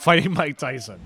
fighting Mike Tyson.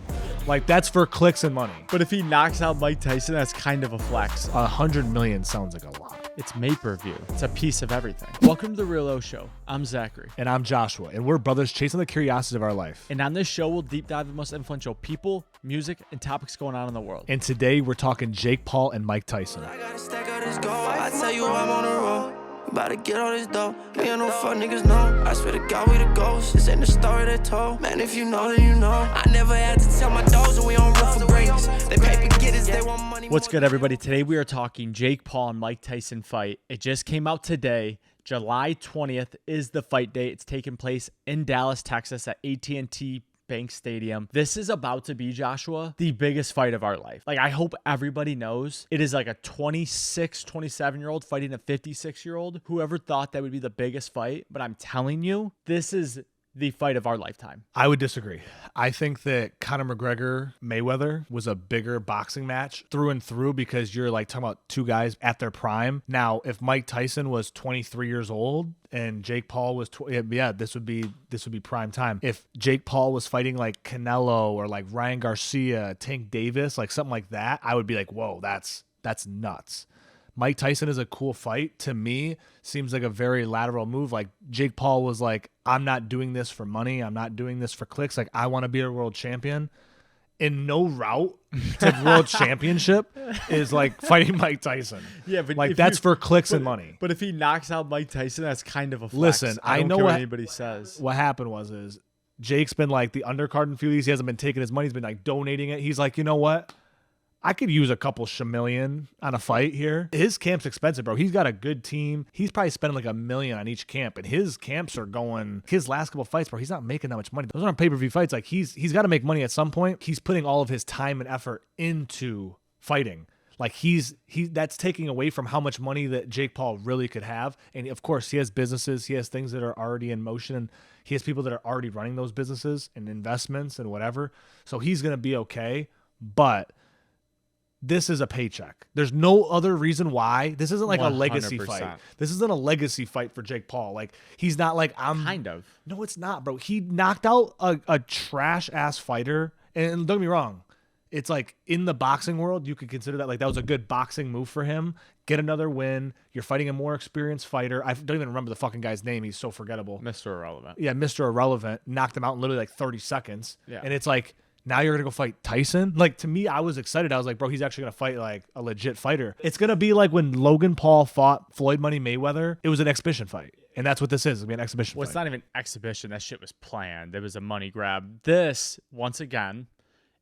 Like, that's for clicks and money. But if he knocks out Mike Tyson, that's kind of a flex. 100 million sounds like a lot. It's pay-per-view. It's a piece of everything. Welcome to The Real Oshow. I'm Zachary. And I'm Joshua, and we're brothers chasing the curiosities of our life. And on this show, we'll deep dive the most influential people, music, and topics going on in the world. And today, we're talking Jake Paul and Mike Tyson. I gotta stack out this gold. I tell you I'm on the road. About to get all this dough. Me and no fuck niggas know. I swear to God we the ghosts. This ain't the story they told. Man, if you know, then you know. I never had to tell my dogs we on rough for greatness. They paper getters, they want money. What's good, everybody? Today we are talking Jake Paul and Mike Tyson fight. It just came out today. July 20th is the fight day. It's taking place in Dallas, Texas at AT&T Bank Stadium. This is about to be, Joshua, the biggest fight of our life. Like, I hope everybody knows it is like a 26, 27-year-old fighting a 56-year-old. Whoever thought that would be the biggest fight, but I'm telling you, this is the fight of our lifetime. I would disagree. I think that Conor McGregor Mayweather was a bigger boxing match through and through because you're like talking about two guys at their prime. Now, if Mike Tyson was 23 years old and Jake Paul was this would be prime time. If Jake Paul was fighting like Canelo or like Ryan Garcia, Tank Davis, like something like that, I would be like, whoa, that's nuts. Mike Tyson is a cool fight. To me, seems like a very lateral move. Like, Jake Paul was like, I'm not doing this for money. I'm not doing this for clicks. Like, I want to be a world champion. And no route to world championship is like fighting Mike Tyson. Yeah, but like that's for clicks and money. But if he knocks out Mike Tyson, that's kind of a flex. Listen, I don't know care what anybody says. What happened is Jake's been like the undercard in few of these. He hasn't been taking his money. He's been like donating it. He's like, you know what? I could use a couple $1 on a fight here. His camp's expensive, bro. He's got a good team. He's probably spending like $1 million on each camp, and his camps are going. His last couple fights, bro, he's not making that much money. Those aren't pay-per-view fights. Like he's got to make money at some point. He's putting all of his time and effort into fighting. Like that's taking away from how much money that Jake Paul really could have. And of course, he has businesses. He has things that are already in motion, and he has people that are already running those businesses and investments and whatever. So he's gonna be okay, but this is a paycheck. There's no other reason why. This isn't like 100%. A legacy fight. This isn't a legacy fight for Jake Paul. Like, he's not like, I'm... Kind of. No, it's not, bro. He knocked out a trash-ass fighter. And don't get me wrong. It's like, in the boxing world, you could consider that like that was a good boxing move for him. Get another win. You're fighting a more experienced fighter. I don't even remember the fucking guy's name. He's so forgettable. Mr. Irrelevant. Yeah, Mr. Irrelevant. Knocked him out in literally like 30 seconds. Yeah. And it's like... Now you're going to go fight Tyson? Like, to me, I was excited. I was like, bro, he's actually going to fight like a legit fighter. It's going to be like when Logan Paul fought Floyd Money Mayweather. It was an exhibition fight. And that's what this is. It's going to be an exhibition fight. Well, it's not even exhibition. That shit was planned. It was a money grab. This, once again,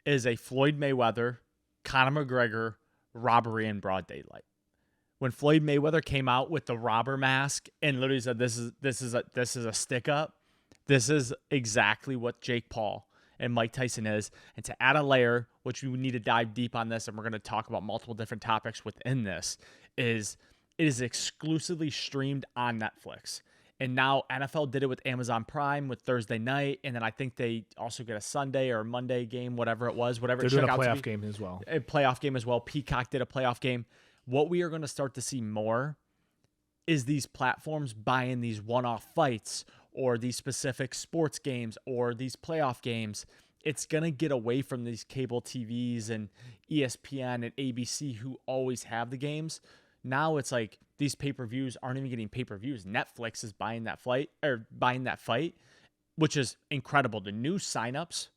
is a Floyd Mayweather, Conor McGregor robbery in broad daylight. When Floyd Mayweather came out with the robber mask and literally said, this is a stick up, this is exactly what Jake Paul and Mike Tyson is. And to add a layer, which we need to dive deep on this, and we're going to talk about multiple different topics within this, is it is exclusively streamed on Netflix. And now NFL did it with Amazon Prime with Thursday night, and then I think they also get a Sunday or Monday game, whatever it was, whatever. They're doing a playoff game as well. A playoff game as well. Peacock did a playoff game. What we are going to start to see more is these platforms buying these one-off fights or these specific sports games or these playoff games. It's going to get away from these cable TVs and ESPN and ABC who always have the games. Now it's like these pay-per-views aren't even getting pay-per-views. Netflix is buying that fight, which is incredible. The new signups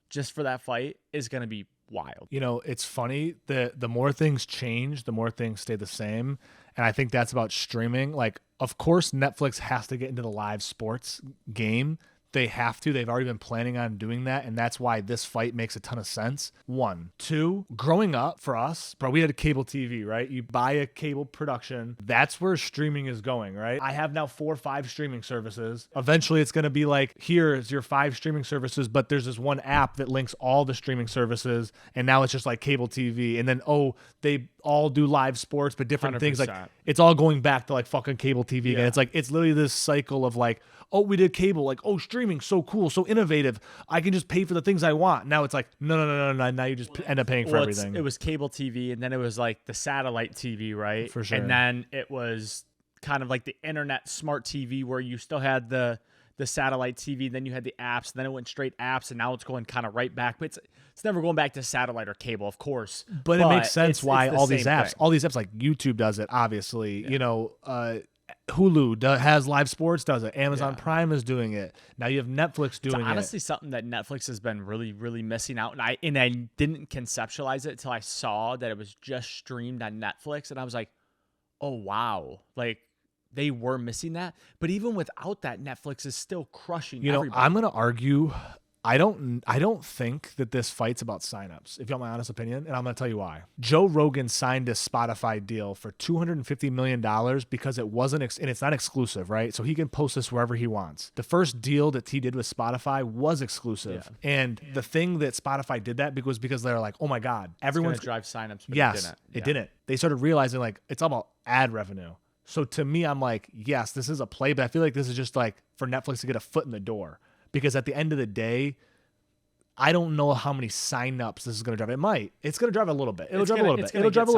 just for that fight is going to be wild. You know, it's funny that the more things change, the more things stay the same. And I think that's about streaming. Like, of course, Netflix has to get into the live sports game. They have to. They've already been planning on doing that, and that's why this fight makes a ton of sense. 1. 2, growing up for us, bro, we had a cable TV, right? You buy a cable production. That's where streaming is going, right? I have now 4 or 5 streaming services. Eventually, it's going to be like, here's your 5 streaming services, but there's this one app that links all the streaming services, and now it's just like cable TV. And then, they all do live sports, but different 100%. things. Like, it's all going back to like fucking cable TV again. It's like, it's literally this cycle of like, oh, we did cable, like, oh, streaming, so cool, so innovative. I can just pay for the things I want. Now it's like, no. Now you just end up paying for everything. It was cable TV, and then it was like the satellite TV, right? For sure. And then it was kind of like the internet smart TV where you still had the the satellite TV, then you had the apps, then it went straight apps, and now it's going kind of right back. But it's never going back to satellite or cable, of course. But it makes sense why it's the all these same apps, thing. all these apps like YouTube does it, obviously. You know, Hulu has live sports, does it. Amazon Prime is doing it. Now you have Netflix doing It's honestly something that Netflix has been really, really missing out. And I didn't conceptualize it until I saw that it was just streamed on Netflix. And I was like, oh, wow. Like, they were missing that. But even without that, Netflix is still crushing everybody. I'm going to argue. I don't think that this fight's about signups, if you want my honest opinion, and I'm going to tell you why. Joe Rogan signed a Spotify deal for $250 million because it wasn't, and it's not exclusive, right? So he can post this wherever he wants. The first deal that he did with Spotify was exclusive. Yeah. And the thing that Spotify did that because they're like, oh my God, everyone's going to drive signups, but yes, it didn't. They started realizing like it's all about ad revenue. So to me, I'm like, yes, this is a play, but I feel like this is just like for Netflix to get a foot in the door. Because at the end of the day, I don't know how many signups this is going to drive. It might. It's going to drive a little bit. It'll drive a little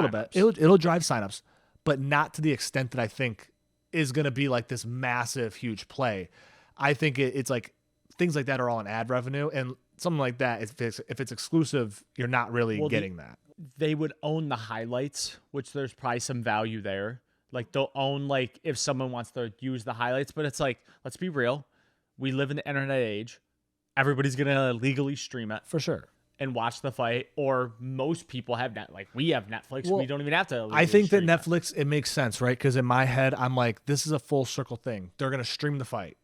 bit. It'll drive signups, but not to the extent that I think is going to be like this massive, huge play. I think it's like things like that are all in ad revenue, and something like that. If it's exclusive, you're not really getting that. They would own the highlights, which there's probably some value there. Like they'll own like if someone wants to use the highlights, but it's like, let's be real. We live in the internet age. Everybody's going to legally stream it. For sure. And watch the fight. Or most people have we have Netflix. Well, we don't even have to. I think that Netflix, it makes sense, right? Because in my head, I'm like, this is a full circle thing. They're going to stream the fight.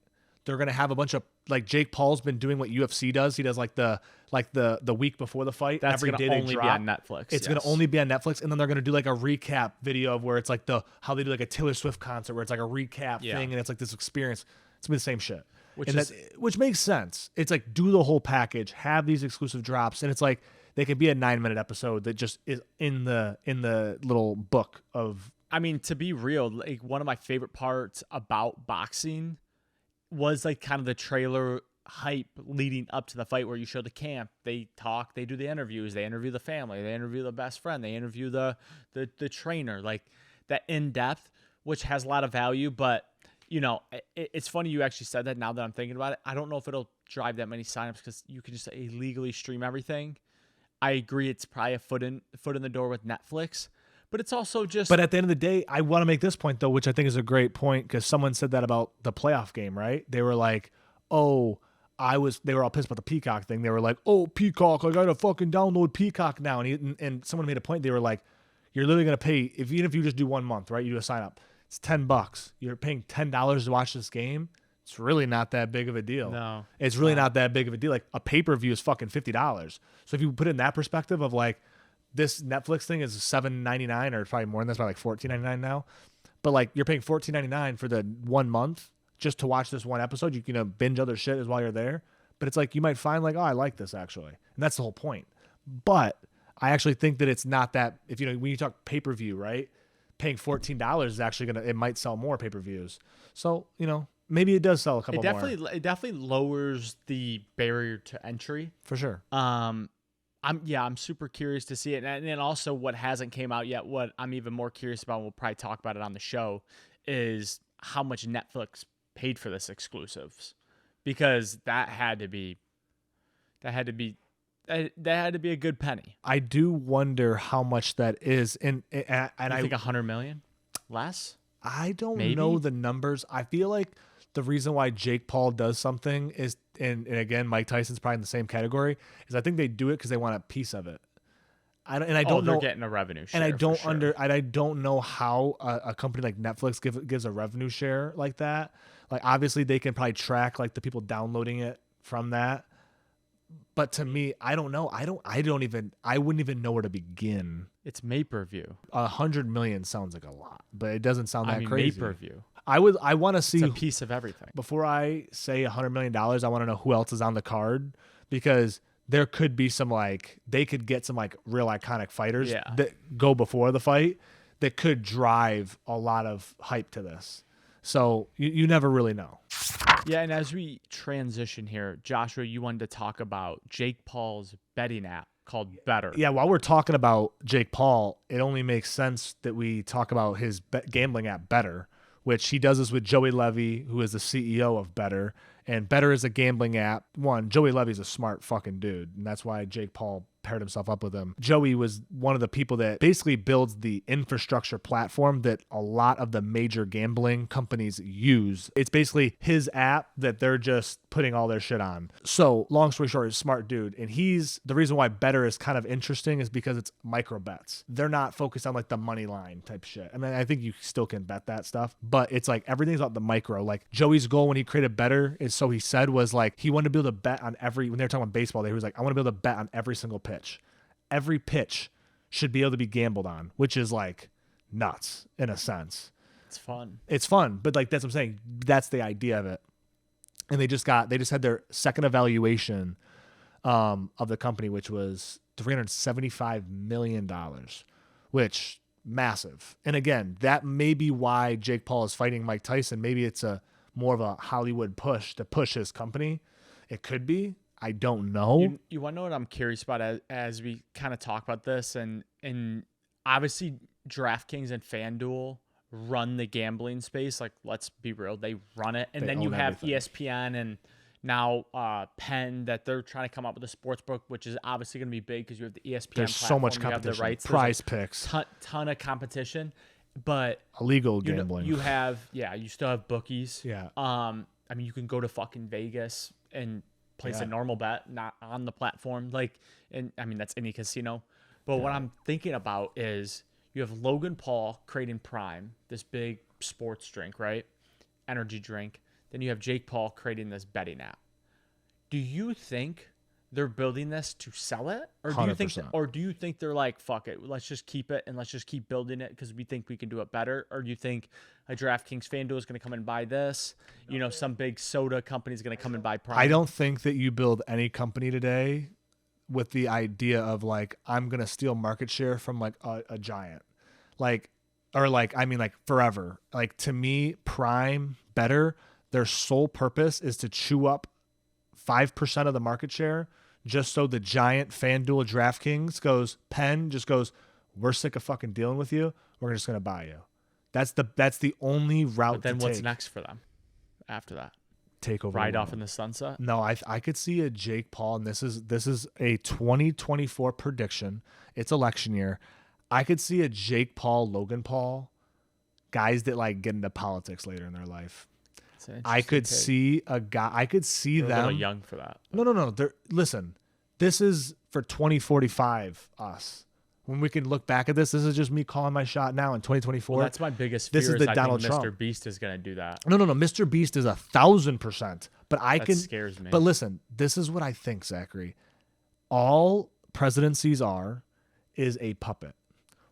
They're going to have a bunch of, like Jake Paul's been doing what UFC does. He does like the week before the fight. That's every day they only drop. Be on Netflix. It's going to only be on Netflix. And then they're going to do like a recap video of where it's like how they do like a Taylor Swift concert where it's like a recap thing. And it's like this experience. It's going to be the same shit. Which makes sense. It's like do the whole package, have these exclusive drops, and it's like they could be a 9-minute episode that just is in the little book of. I mean, to be real, like one of my favorite parts about boxing was like kind of the trailer hype leading up to the fight, where you show the camp, they talk, they do the interviews, they interview the family, they interview the best friend, they interview the trainer, like that in depth, which has a lot of value, but. You know, it's funny you actually said that now that I'm thinking about it. I don't know if it'll drive that many signups because you can just illegally stream everything. I agree it's probably a foot in the door with Netflix, but it's also just... But at the end of the day, I want to make this point, though, which I think is a great point because someone said that about the playoff game, right? They were like, they were all pissed about the Peacock thing. They were like, oh, Peacock, I got to fucking download Peacock now. And someone made a point. They were like, you're literally going to pay, even if you just do 1 month, right? You do a sign up. It's $10. You're paying $10 to watch this game. It's really not that big of a deal. No, it's really not that big of a deal. Like a pay-per-view is fucking $50. So if you put it in that perspective of like this Netflix thing is $7.99 or probably more than that's probably like $14.99 now. But like you're paying $14.99 for the 1 month just to watch this one episode. You can binge other shit as while you're there. But it's like you might find like, oh, I like this actually. And that's the whole point. But I actually think that it's not that if when you talk pay-per-view, right? Paying $14 is actually it might sell more pay-per-views. So, maybe it does sell a couple more. It definitely lowers the barrier to entry. For sure. I'm super curious to see it. And then also what hasn't came out yet, what I'm even more curious about, and we'll probably talk about it on the show, is how much Netflix paid for this exclusives. Because that had to be a good penny. I do wonder how much that is, and I think $100 million less. I don't know the numbers. I feel like the reason why Jake Paul does something is, and again, Mike Tyson's probably in the same category, is I think they do it because they want a piece of it. I don't know. They're getting a revenue share, and I don't know how a company like Netflix gives a revenue share like that. Like obviously they can probably track like the people downloading it from that. But to me, I don't know. I wouldn't even know where to begin. It's pay-per-view. 100 million sounds like a lot, but it doesn't sound that crazy. Pay-per-view. I want to see it's a piece of everything. Before I say $100 million, I want to know who else is on the card because there could be some they could get some real iconic fighters that go before the fight that could drive a lot of hype to this. So you never really know. Yeah, and as we transition here, Joshua, you wanted to talk about Jake Paul's betting app called Better. Yeah, while we're talking about Jake Paul, it only makes sense that we talk about his gambling app Better, which he does this with Joey Levy, who is the CEO of Better, And Better is a gambling app. One, Joey Levy's a smart fucking dude, and that's why Jake Paul paired himself up with him. Joey was one of the people that basically builds the infrastructure platform that a lot of the major gambling companies use. It's basically his app that they're just putting all their shit on. So long story short, he's a smart dude. And he's the reason why Better is kind of interesting is because it's micro bets. They're not focused on like the money line type shit. I mean, I think you still can bet that stuff, but it's like everything's about the micro. Like Joey's goal when he created Better is, so he said, was like he wanted to be able to bet on every, when they were talking about baseball, he was like, I want to be able to bet on every single pitch. Every pitch should be able to be gambled on, which is like nuts in a sense. It's fun. It's fun, but like that's what I'm saying. That's the idea of it. And they just had their second evaluation of the company, which was $375 million, which massive. And again, that may be why Jake Paul is fighting Mike Tyson. Maybe it's a more of a Hollywood push to push his company. It could be. I don't know. You want to know what I'm curious about as we kind of talk about this, and obviously DraftKings and FanDuel run the gambling space. Like, let's be real, they run it, and then you have everything. ESPN and now Penn that they're trying to come up with a sports book, which is obviously going to be big because you have the ESPN. There's so much platform, you have the competition. rights, Prize Picks, ton of competition, but illegal gambling. You still have bookies. Yeah. I mean, you can go to fucking Vegas and place a normal bet, not on the platform. Like, and I mean, that's any casino. But what I'm thinking about is you have Logan Paul creating Prime, this big sports drink, right? Energy drink. Then you have Jake Paul creating this betting app. Do you think they're building this to sell it? Or do you think 100%. do you think they're like, fuck it, let's just keep it and let's just keep building it because we think we can do it better? Or do you think a DraftKings FanDuel is going to come and buy this? You know, some big soda company is going to come and buy Prime. I don't think that you build any company today with the idea of like, I'm going to steal market share from like a giant. Like, or like, I mean, like forever. Like, to me, Prime, Better, their sole purpose is to chew up 5% of the market share, just so the giant FanDuel DraftKings Penn just goes, we're sick of fucking dealing with you. We're just going to buy you. That's the only route. But then to what's take. next for them after that? Take over. Ride off in the sunset? No, I could see a Jake Paul, and this is a 2024 prediction. It's election year. I could see a Jake Paul, Logan Paul, guys that like get into politics later in their life. I could see a guy. I could see They're them. a little young for that. No. Listen, this is for 2045. Us. When we can look back at this is just me calling my shot now in 2024. Well, that's my biggest fear. This is the I Donald think Mr. Trump. Beast is going to do that. No. Mr. Beast is 1,000%. But That scares me. But listen, this is what I think, Zachary. All presidencies is a puppet.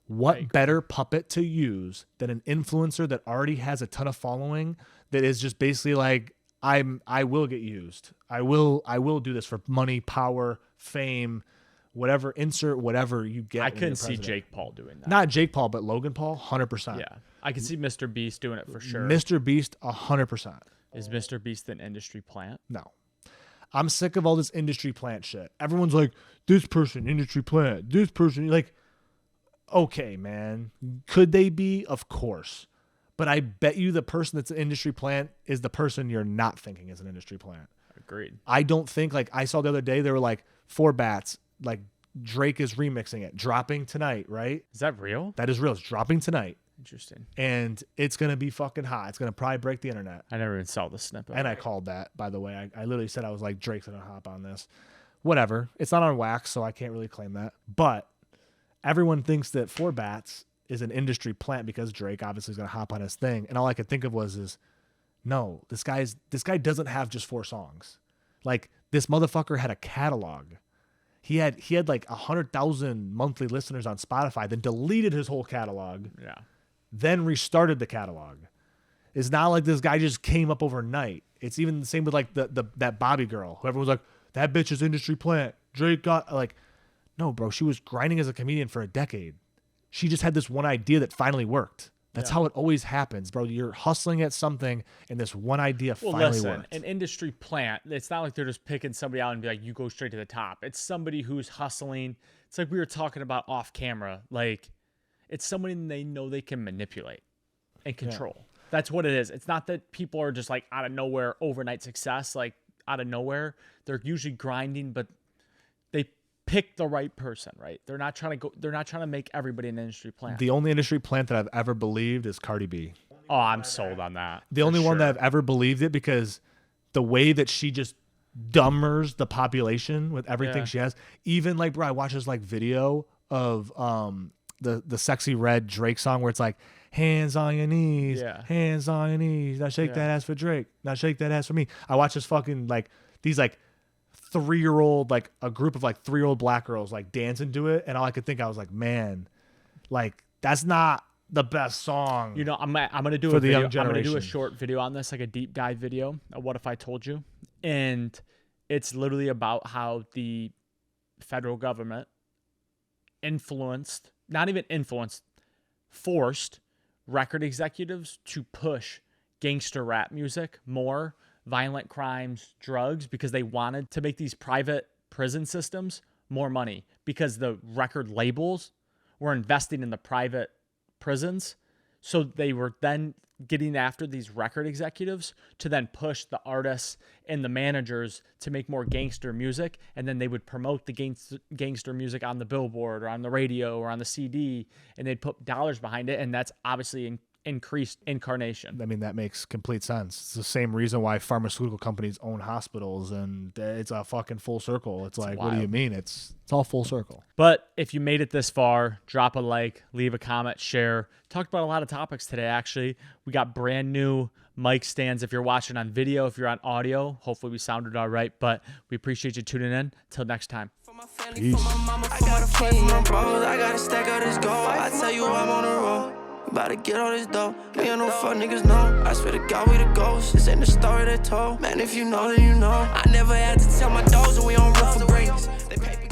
What better puppet to use than an influencer that already has a ton of following that is just basically like, I will get used. I will do this for money, power, fame, whatever, insert whatever you get. I couldn't see Jake Paul doing that. Not Jake Paul, but Logan Paul, 100%. Yeah. I could see Mr. Beast doing it for sure. Mr. Beast, 100%. Is Mr. Beast an industry plant? No. I'm sick of all this industry plant shit. Everyone's like, this person, industry plant, this person, like, okay, man. Could they be? Of course. But I bet you the person that's an industry plant is the person you're not thinking is an industry plant. Agreed. I don't think, like, I saw the other day, they were like, 4 bats, like, Drake is remixing it, dropping tonight, right? Is that real? That is real. It's dropping tonight. Interesting. And it's going to be fucking hot. It's going to probably break the internet. I never even saw the snippet. And I called that, by the way. I literally said, I was like, Drake's going to hop on this. Whatever. It's not on wax, so I can't really claim that. But everyone thinks that 4 bats is an industry plant because Drake obviously is going to hop on his thing. And all I could think of was no, this guy doesn't have just 4 songs. Like, this motherfucker had a catalog. He had like 100,000 monthly listeners on Spotify, then deleted his whole catalog. Yeah. Then restarted the catalog. It's not like this guy just came up overnight. It's even the same with like that Bobby girl, who everyone's like, that bitch is industry plant. Drake got like, no, bro, she was grinding as a comedian for a decade. She just had this one idea that finally worked. That's how it always happens, bro. You're hustling at something, and this one idea finally worked. An industry plant, it's not like they're just picking somebody out and be like, you go straight to the top. It's somebody who's hustling. It's like we were talking about off camera. Like, it's somebody they know they can manipulate and control. That's what it is. It's not that people are just like out of nowhere, overnight success, like out of nowhere. They're usually grinding, but they pick the right person, right? They're not trying to make everybody an industry plant. The only industry plant that I've ever believed is Cardi B. Oh, I'm sold on that. The only one that I've ever believed it, because the way that she just dumbers the population with everything she has. Even like, bro, I watched this like video of the Sexy Red Drake song where it's like, hands on your knees, hands on your knees. Now shake that ass for Drake. Now shake that ass for me. I watched this fucking like these like 3-year-old, like a group of like 3-year-old black girls like dancing to it, and all I could think, I was like, man, like that's not the best song. You know, I'm gonna do for a the video. young generation. I'm gonna do a short video on this, like a deep dive video of What If I Told You, and it's literally about how the federal government forced record executives to push gangster rap music more, violent crimes, drugs, because they wanted to make these private prison systems more money, because the record labels were investing in the private prisons. So they were then getting after these record executives to then push the artists and the managers to make more gangster music, and then they would promote the gangster music on the billboard or on the radio or on the CD, and they'd put dollars behind it, and that's obviously increased incarnation. I mean, that makes complete sense. It's the same reason why pharmaceutical companies own hospitals, and it's a fucking full circle. It's like, wild. what do you mean? It's all full circle. But if you made it this far, drop a like, leave a comment, share. Talked about a lot of topics today, actually. We got brand new mic stands if you're watching on video. If you're on audio, hopefully we sounded all right. But we appreciate you tuning in. Till next time. Peace. I got a friend from my bros, I got a stack of this gold. I tell you I'm on the road. About to get all this dough. Me and no fuck niggas know. I swear to God we the ghosts. This ain't the story they told. Man, if you know, then you know. I never had to tell my dogs that we on rough for greatness. They pay